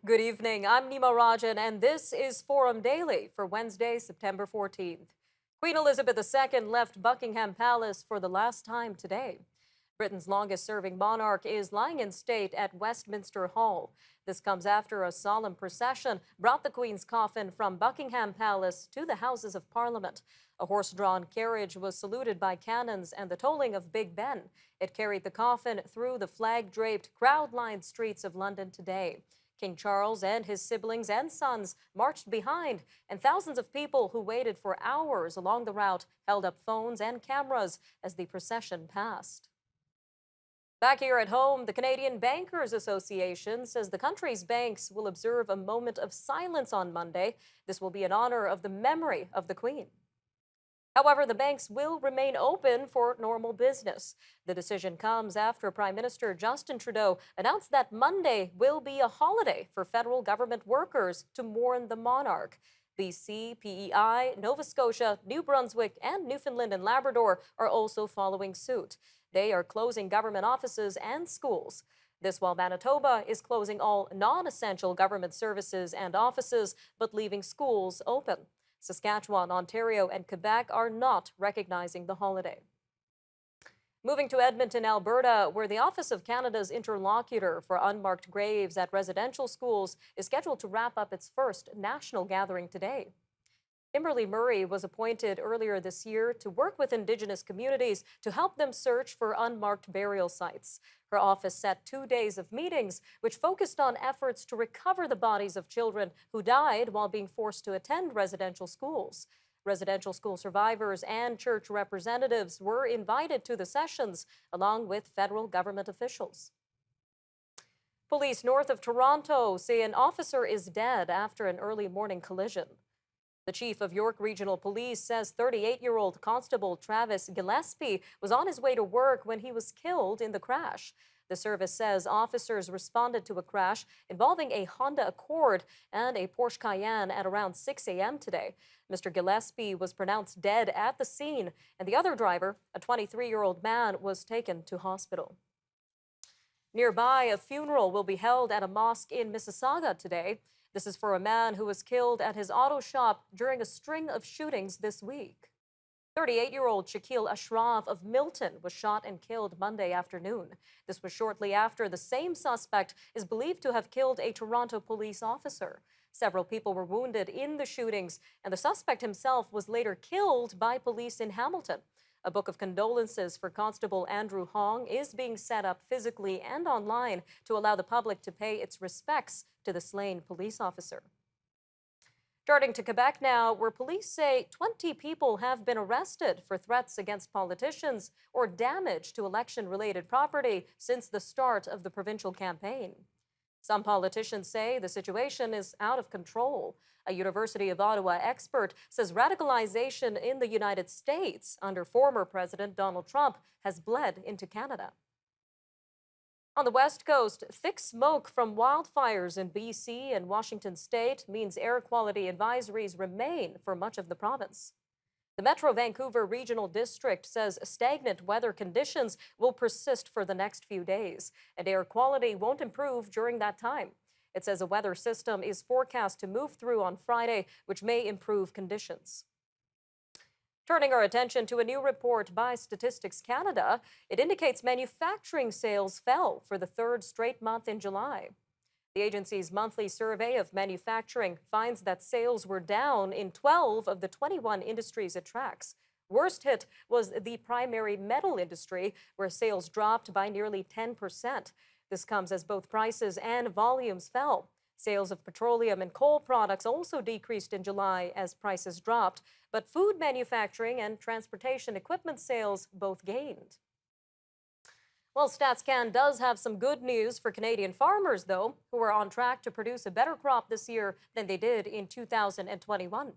Good evening. I'm Nima Rajan, and this is Forum Daily for Wednesday, September 14th. Queen Elizabeth II left Buckingham Palace for the last time today. Britain's longest serving monarch is lying in state at Westminster Hall. This comes after a solemn procession brought the Queen's coffin from Buckingham Palace to the Houses of Parliament. A horse drawn carriage was saluted by cannons and the tolling of Big Ben. It carried the coffin through the flag draped, crowd lined streets of London today. King Charles and his siblings and sons marched behind, and thousands of people who waited for hours along the route held up phones and cameras as the procession passed. Back here at home, the Canadian Bankers Association says the country's banks will observe a moment of silence on Monday. This will be in honor of the memory of the Queen. However, the banks will remain open for normal business. The decision comes after Prime Minister Justin Trudeau announced that Monday will be a holiday for federal government workers to mourn the monarch. BC, PEI, Nova Scotia, New Brunswick, and Newfoundland and Labrador are also following suit. They are closing government offices and schools. This while Manitoba is closing all non-essential government services and offices, but leaving schools open. Saskatchewan, Ontario, and Quebec are not recognizing the holiday. Moving to Edmonton, Alberta, where the Office of Canada's interlocutor for unmarked graves at residential schools is scheduled to wrap up its first national gathering today. Kimberly Murray was appointed earlier this year to work with Indigenous communities to help them search for unmarked burial sites. Her office set 2 days of meetings, which focused on efforts to recover the bodies of children who died while being forced to attend residential schools. Residential school survivors and church representatives were invited to the sessions, along with federal government officials. Police north of Toronto say an officer is dead after an early morning collision. The chief of York Regional Police says 38-year-old Constable Travis Gillespie was on his way to work when he was killed in the crash. The service says officers responded to a crash involving a Honda Accord and a Porsche Cayenne at around 6 a.m. today. Mr. Gillespie was pronounced dead at the scene, and the other driver, a 23-year-old man, was taken to hospital. Nearby, a funeral will be held at a mosque in Mississauga today. This is for a man who was killed at his auto shop during a string of shootings this week. 38-year-old Shaquille Ashraf of Milton was shot and killed Monday afternoon. This was shortly after the same suspect is believed to have killed a Toronto police officer. Several people were wounded in the shootings, and the suspect himself was later killed by police in Hamilton. A book of condolences for Constable Andrew Hong is being set up physically and online to allow the public to pay its respects to the slain police officer. Starting to Quebec now, where police say 20 people have been arrested for threats against politicians or damage to election-related property since the start of the provincial campaign. Some politicians say the situation is out of control. A University of Ottawa expert says radicalization in the United States under former President Donald Trump has bled into Canada. On the West Coast, thick smoke from wildfires in BC and Washington state means air quality advisories remain for much of the province. The Metro Vancouver Regional District says stagnant weather conditions will persist for the next few days, and air quality won't improve during that time. It says a weather system is forecast to move through on Friday, which may improve conditions. Turning our attention to a new report by Statistics Canada, it indicates manufacturing sales fell for the third straight month in July. The agency's monthly survey of manufacturing finds that sales were down in 12 of the 21 industries it tracks. Worst hit was the primary metal industry, where sales dropped by nearly 10%. This comes as both prices and volumes fell. Sales of petroleum and coal products also decreased in July as prices dropped, but food manufacturing and transportation equipment sales both gained. Well, StatsCan does have some good news for Canadian farmers, though, who are on track to produce a better crop this year than they did in 2021.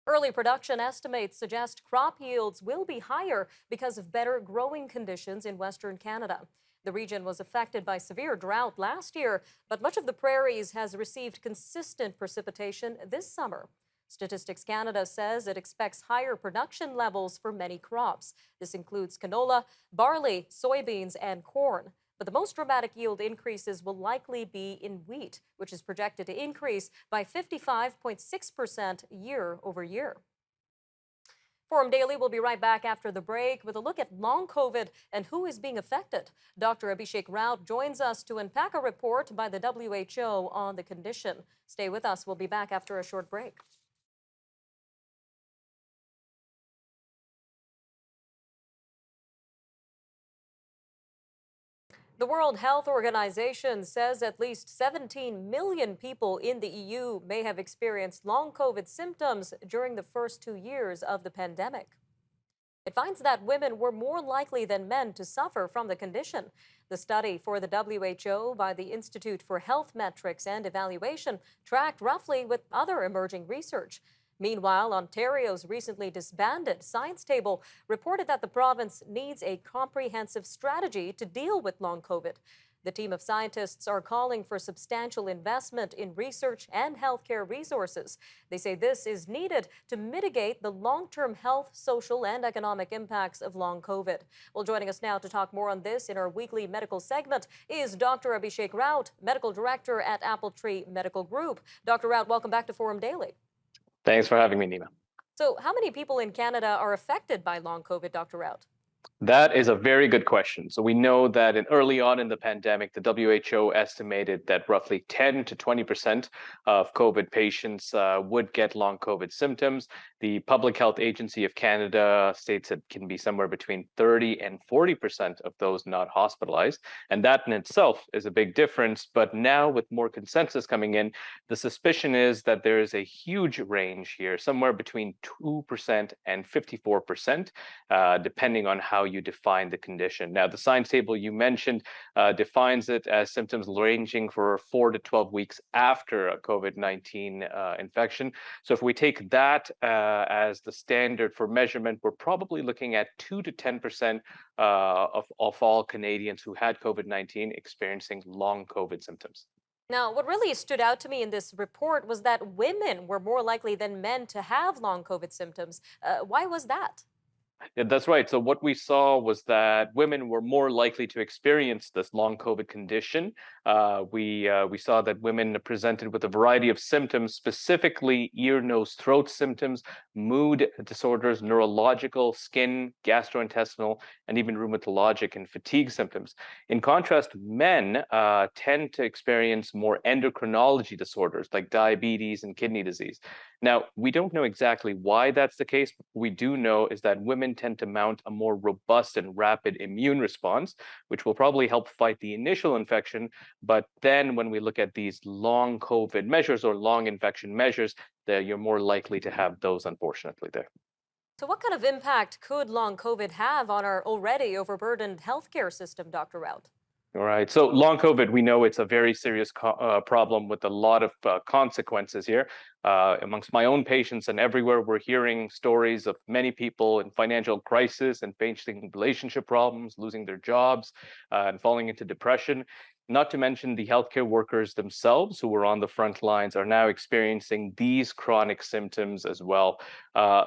Early production estimates suggest crop yields will be higher because of better growing conditions in Western Canada. The region was affected by severe drought last year, but much of the prairies has received consistent precipitation this summer. Statistics Canada says it expects higher production levels for many crops. This includes canola, barley, soybeans, and corn. But the most dramatic yield increases will likely be in wheat, which is projected to increase by 55.6% year over year. Forum Daily will be right back after the break with a look at long COVID and who is being affected. Dr. Abhishek Rao joins us to unpack a report by the WHO on the condition. Stay with us. We'll be back after a short break. The World Health Organization says at least 17 million people in the EU may have experienced long COVID symptoms during the first 2 years of the pandemic. It finds that women were more likely than men to suffer from the condition. The study for the WHO by the Institute for Health Metrics and Evaluation tracked roughly with other emerging research. Meanwhile, Ontario's recently disbanded science table reported that the province needs a comprehensive strategy to deal with long COVID. The team of scientists are calling for substantial investment in research and healthcare resources. They say this is needed to mitigate the long-term health, social, and economic impacts of long COVID. Well, joining us now to talk more on this in our weekly medical segment is Dr. Abhishek Rao, Medical Director at Apple Tree Medical Group. Dr. Rao, welcome back to Forum Daily. Thanks for having me, Nima. So, how many people in Canada are affected by long COVID, Dr. Rao? That is a very good question. So we know that early on in the pandemic, the WHO estimated that roughly 10 to 20% of COVID patients would get long COVID symptoms. The Public Health Agency of Canada states it can be somewhere between 30 and 40% of those not hospitalized. And that in itself is a big difference. But now with more consensus coming in, the suspicion is that there is a huge range here, somewhere between 2% and 54%, depending on how you define the condition. Now, the science table you mentioned defines it as symptoms ranging for 4 to 12 weeks after a COVID-19 infection. So if we take that as the standard for measurement, we're probably looking at 2 to 10% of all Canadians who had COVID-19 experiencing long COVID symptoms. Now, what really stood out to me in this report was that women were more likely than men to have long COVID symptoms. Why was that? Yeah, that's right. So what we saw was that women were more likely to experience this long COVID condition. We saw that women presented with a variety of symptoms, specifically ear, nose, throat symptoms, mood disorders, neurological, skin, gastrointestinal, and even rheumatologic and fatigue symptoms. In contrast, men tend to experience more endocrinology disorders like diabetes and kidney disease. Now, we don't know exactly why that's the case, but what we do know is that women tend to mount a more robust and rapid immune response, which will probably help fight the initial infection. But then when we look at these long COVID measures or long infection measures, you're more likely to have those, unfortunately, there. So, what kind of impact could long COVID have on our already overburdened healthcare system, Dr. Rao? All right. So long COVID, we know it's a very serious problem with a lot of consequences here. Amongst my own patients and everywhere, we're hearing stories of many people in financial crisis and facing relationship problems, losing their jobs, and falling into depression. Not to mention the healthcare workers themselves who were on the front lines are now experiencing these chronic symptoms as well.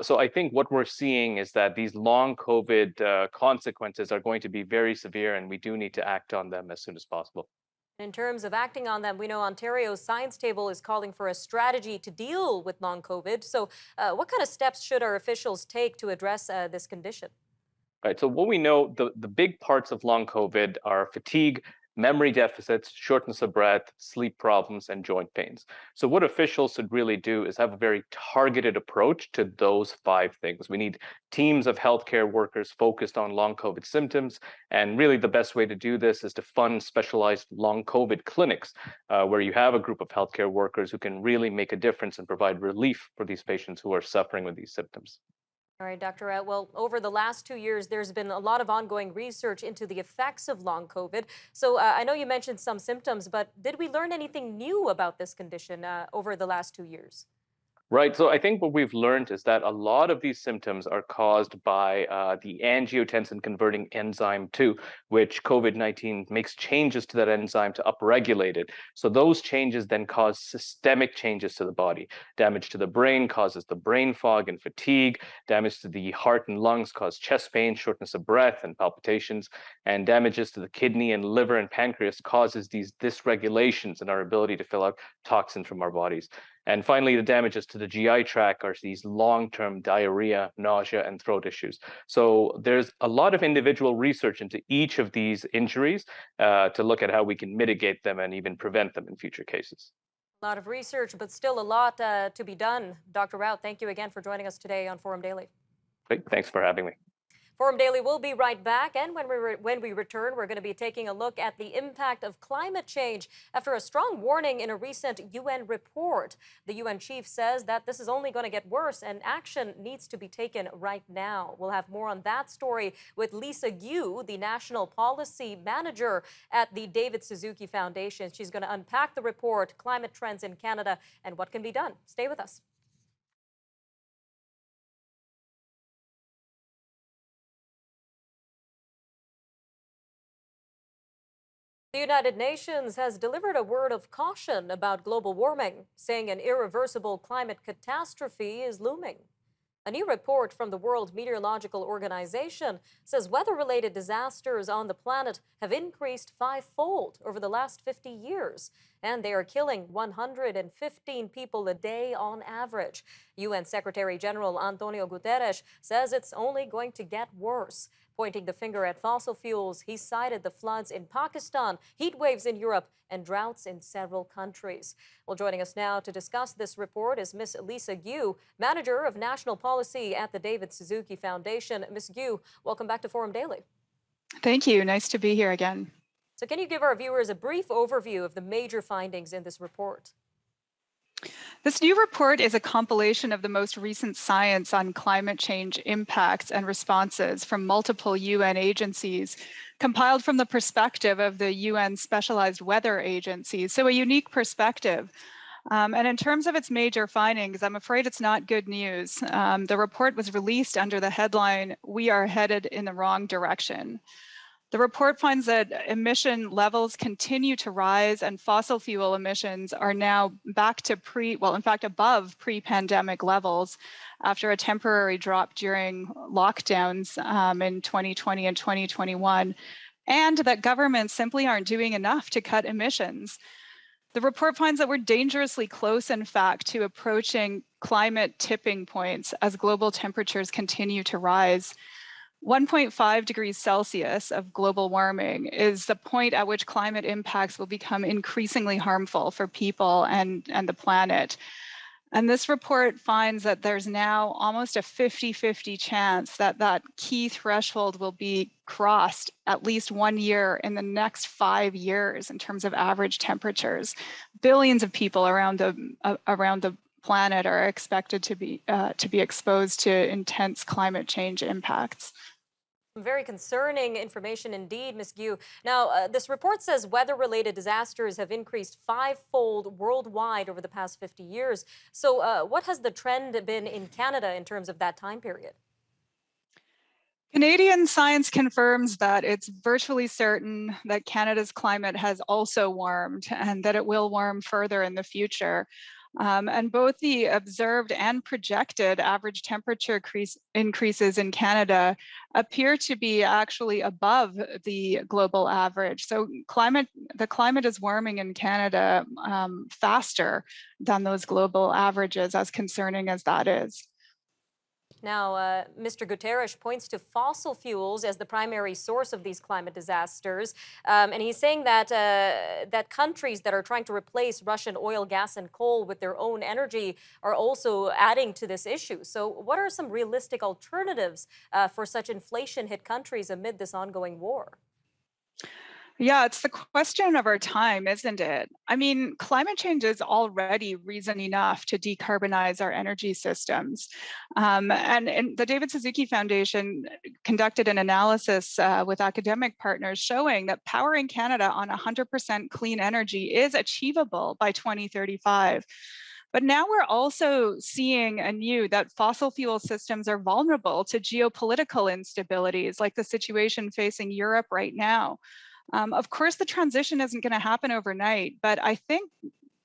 So I think what we're seeing is that these long COVID consequences are going to be very severe, and we do need to act on them as soon as possible. In terms of acting on them, we know Ontario's science table is calling for a strategy to deal with long COVID. So, what kind of steps should our officials take to address this condition? Right. So what we know, the big parts of long COVID are fatigue, memory deficits, shortness of breath, sleep problems, and joint pains. So what officials should really do is have a very targeted approach to those five things. We need teams of healthcare workers focused on long COVID symptoms. And really the best way to do this is to fund specialized long COVID clinics, where you have a group of healthcare workers who can really make a difference and provide relief for these patients who are suffering with these symptoms. All right, Dr. Rao. Well, over the last 2 years, there's been a lot of ongoing research into the effects of long COVID. So I know you mentioned some symptoms, but did we learn anything new about this condition over the last 2 years? Right. So I think what we've learned is that a lot of these symptoms are caused by the angiotensin converting enzyme 2, which COVID-19 makes changes to that enzyme to upregulate it. So those changes then cause systemic changes to the body. Damage to the brain causes the brain fog and fatigue. Damage to the heart and lungs cause chest pain, shortness of breath, and palpitations. And damages to the kidney and liver and pancreas causes these dysregulations in our ability to fill out toxins from our bodies. And finally, the damages to the GI tract are these long-term diarrhea, nausea, and throat issues. So there's a lot of individual research into each of these injuries to look at how we can mitigate them and even prevent them in future cases. A lot of research, but still a lot to be done. Dr. Rout, thank you again for joining us today on Forum Daily. Great. Thanks for having me. Forum Daily will be right back, and when we return, we're going to be taking a look at the impact of climate change after a strong warning in a recent UN report. The UN chief says that this is only going to get worse, and action needs to be taken right now. We'll have more on that story with Lisa Yu, the National Policy Manager at the David Suzuki Foundation. She's going to unpack the report, climate trends in Canada, and what can be done. Stay with us. The United Nations has delivered a word of caution about global warming, saying an irreversible climate catastrophe is looming. A new report from the World Meteorological Organization says weather-related disasters on the planet have increased fivefold over the last 50 years, and they are killing 115 people a day on average. UN Secretary General Antonio Guterres says it's only going to get worse. Pointing the finger at fossil fuels, he cited the floods in Pakistan, heat waves in Europe, and droughts in several countries. Well, joining us now to discuss this report is Ms. Lisa Gu, Manager of National Policy at the David Suzuki Foundation. Ms. Gu, welcome back to Forum Daily. Thank you. Nice to be here again. So can you give our viewers a brief overview of the major findings in this report? This new report is a compilation of the most recent science on climate change impacts and responses from multiple UN agencies, compiled from the perspective of the UN Specialized Weather Agency, so a unique perspective. And in terms of its major findings, I'm afraid it's not good news. The report was released under the headline, "We are headed in the wrong direction." The report finds that emission levels continue to rise and fossil fuel emissions are now back to above pre-pandemic levels after a temporary drop during lockdowns in 2020 and 2021, and that governments simply aren't doing enough to cut emissions. The report finds that we're dangerously close, in fact, to approaching climate tipping points as global temperatures continue to rise. 1.5 degrees Celsius of global warming is the point at which climate impacts will become increasingly harmful for people and the planet. And this report finds that there's now almost a 50-50 chance that that key threshold will be crossed at least 1 year in the next 5 years in terms of average temperatures. Billions of people around the planet are expected to be exposed to intense climate change impacts. Very concerning information indeed, Ms. Gu. Now, this report says weather-related disasters have increased fivefold worldwide over the past 50 years. So what has the trend been in Canada in terms of that time period? Canadian science confirms that it's virtually certain that Canada's climate has also warmed and that it will warm further in the future. And both the observed and projected average temperature increases in Canada appear to be actually above the global average. So the climate is warming in Canada faster than those global averages, as concerning as that is. Now, Mr. Guterres points to fossil fuels as the primary source of these climate disasters, and he's saying that that countries that are trying to replace Russian oil, gas, and coal with their own energy are also adding to this issue. So, what are some realistic alternatives for such inflation-hit countries amid this ongoing war? Yeah, it's the question of our time, isn't it? I mean, climate change is already reason enough to decarbonize our energy systems. And the David Suzuki Foundation conducted an analysis with academic partners showing that powering Canada on 100% clean energy is achievable by 2035. But now we're also seeing anew that fossil fuel systems are vulnerable to geopolitical instabilities, like the situation facing Europe right now. Of course, the transition isn't going to happen overnight, but I think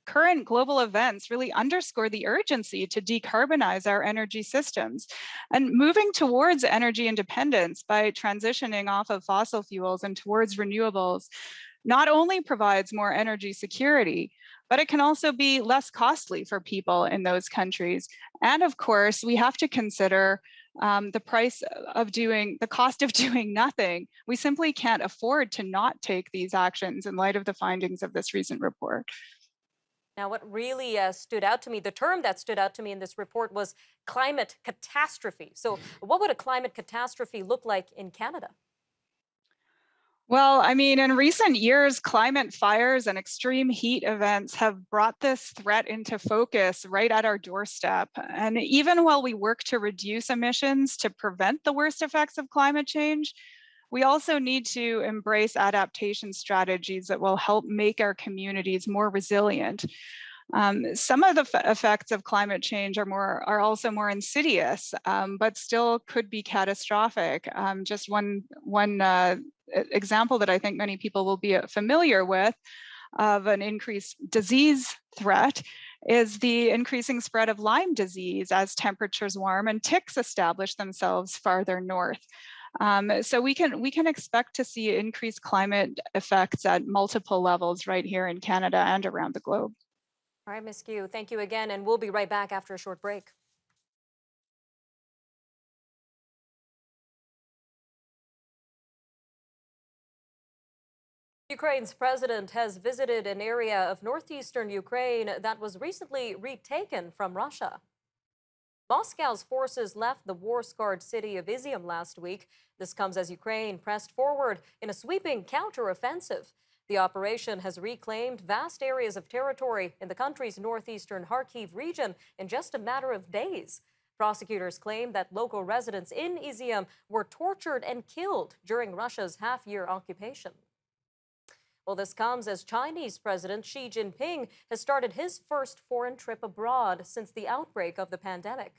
current global events really underscore the urgency to decarbonize our energy systems. And moving towards energy independence by transitioning off of fossil fuels and towards renewables not only provides more energy security, but it can also be less costly for people in those countries. And of course, we have to consider the cost of doing nothing. We simply can't afford to not take these actions in light of the findings of this recent report. Now, what really stood out to me, the term that stood out to me in this report was climate catastrophe. So, what would a climate catastrophe look like in Canada? Well, I mean, in recent years, climate fires and extreme heat events have brought this threat into focus right at our doorstep. And even while we work to reduce emissions to prevent the worst effects of climate change, we also need to embrace adaptation strategies that will help make our communities more resilient. Some of the effects of climate change are also more insidious, but still could be catastrophic. Just one example that I think many people will be familiar with of an increased disease threat is the increasing spread of Lyme disease as temperatures warm and ticks establish themselves farther north. So we can expect to see increased climate effects at multiple levels right here in Canada and around the globe. All right, Ms. Q, thank you again, and we'll be right back after a short break. Ukraine's president has visited an area of northeastern Ukraine that was recently retaken from Russia. Moscow's forces left the war-scarred city of Izium last week. This comes as Ukraine pressed forward in a sweeping counteroffensive. The operation has reclaimed vast areas of territory in the country's northeastern Kharkiv region in just a matter of days. Prosecutors claim that local residents in Izium were tortured and killed during Russia's half-year occupation. Well, this comes as Chinese President Xi Jinping has started his first foreign trip abroad since the outbreak of the pandemic.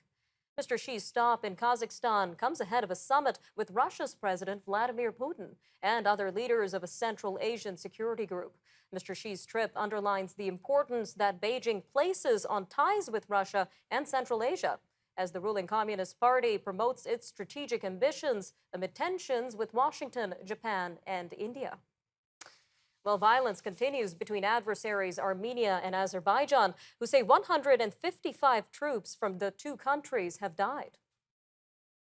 Mr. Xi's stop in Kazakhstan comes ahead of a summit with Russia's President Vladimir Putin and other leaders of a Central Asian security group. Mr. Xi's trip underlines the importance that Beijing places on ties with Russia and Central Asia, as the ruling Communist Party promotes its strategic ambitions amid tensions with Washington, Japan, and India. Well, violence continues between adversaries Armenia and Azerbaijan, who say 155 troops from the two countries have died.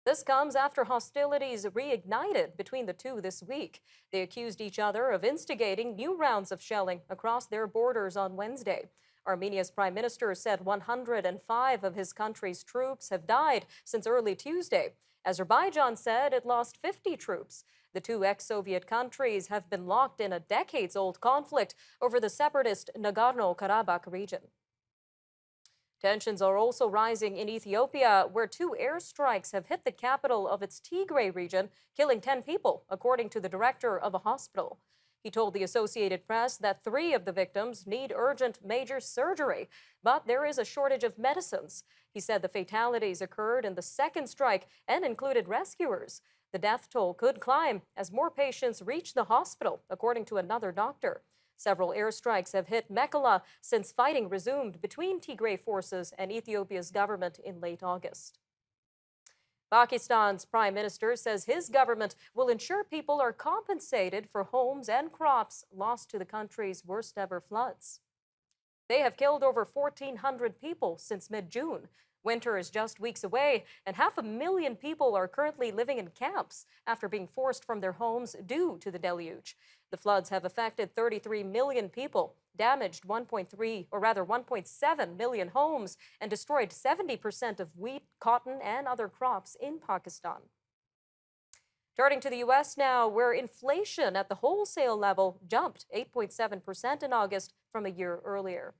This comes after hostilities reignited between the two this week. They accused each other of instigating new rounds of shelling across their borders on Wednesday. Armenia's prime minister said 105 of his country's troops have died since early Tuesday. Azerbaijan said it lost 50 troops. The two ex-Soviet countries have been locked in a decades-old conflict over the separatist Nagorno-Karabakh region. Tensions are also rising in Ethiopia, where two airstrikes have hit the capital of its Tigray region, killing 10 people, according to the director of a hospital. He told the Associated Press that 3 of the victims need urgent major surgery, but there is a shortage of medicines. He said the fatalities occurred in the second strike and included rescuers. The death toll could climb as more patients reach the hospital, according to another doctor. Several airstrikes have hit Mekelle since fighting resumed between Tigray forces and Ethiopia's government in late August. Pakistan's prime minister says his government will ensure people are compensated for homes and crops lost to the country's worst ever floods. They have killed over 1,400 people since mid-June. Winter is just weeks away, and 500,000 people are currently living in camps after being forced from their homes due to the deluge. The floods have affected 33 million people, damaged 1.7 million homes, and destroyed 70% of wheat, cotton, and other crops in Pakistan. Turning to the U.S. now, where inflation at the wholesale level jumped 8.7% in August from a year earlier.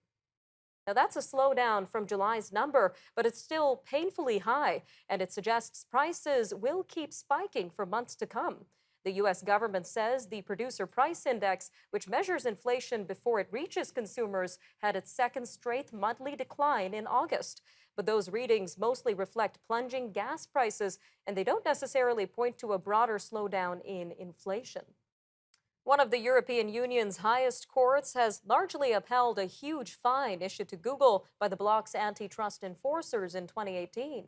Now, that's a slowdown from July's number, but it's still painfully high, and it suggests prices will keep spiking for months to come. The U.S. government says the producer price index, which measures inflation before it reaches consumers, had its second straight monthly decline in August. But those readings mostly reflect plunging gas prices, and they don't necessarily point to a broader slowdown in inflation. One of the European Union's highest courts has largely upheld a huge fine issued to Google by the bloc's antitrust enforcers in 2018.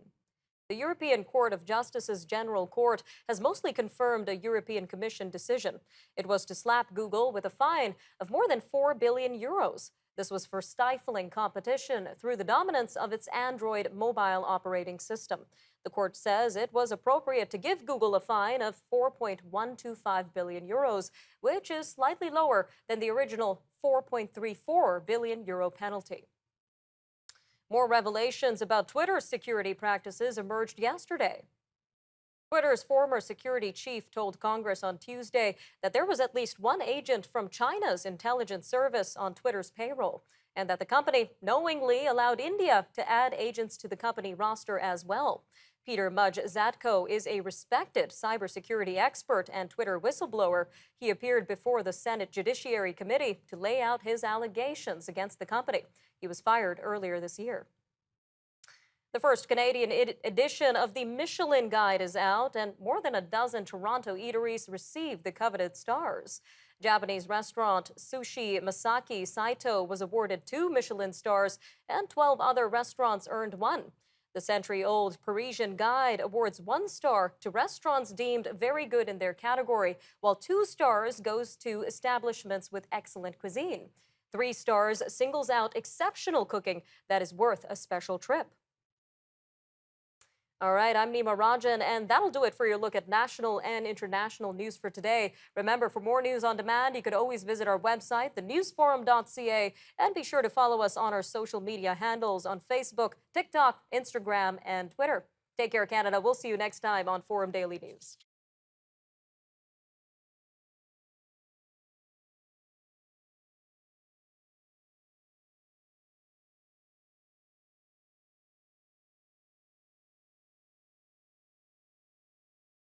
The European Court of Justice's General Court has mostly confirmed a European Commission decision. It was to slap Google with a fine of more than 4 billion euros. This was for stifling competition through the dominance of its Android mobile operating system. The court says it was appropriate to give Google a fine of 4.125 billion euros, which is slightly lower than the original 4.34 billion euro penalty. More revelations about Twitter's security practices emerged yesterday. Twitter's former security chief told Congress on Tuesday that there was at least one agent from China's intelligence service on Twitter's payroll, and that the company knowingly allowed India to add agents to the company roster as well. Peter Mudge-Zatko is a respected cybersecurity expert and Twitter whistleblower. He appeared before the Senate Judiciary Committee to lay out his allegations against the company. He was fired earlier this year. The first Canadian edition of the Michelin Guide is out, and more than a dozen Toronto eateries received the coveted stars. Japanese restaurant Sushi Masaki Saito was awarded 2 Michelin stars, and 12 other restaurants earned 1. The century-old Parisian Guide awards 1 star to restaurants deemed very good in their category, while 2 stars goes to establishments with excellent cuisine. 3 stars singles out exceptional cooking that is worth a special trip. All right, I'm Nima Rajan, and that'll do it for your look at national and international news for today. Remember, for more news on demand, you could always visit our website, thenewsforum.ca, and be sure to follow us on our social media handles on Facebook, TikTok, Instagram, and Twitter. Take care, Canada. We'll see you next time on Forum Daily News.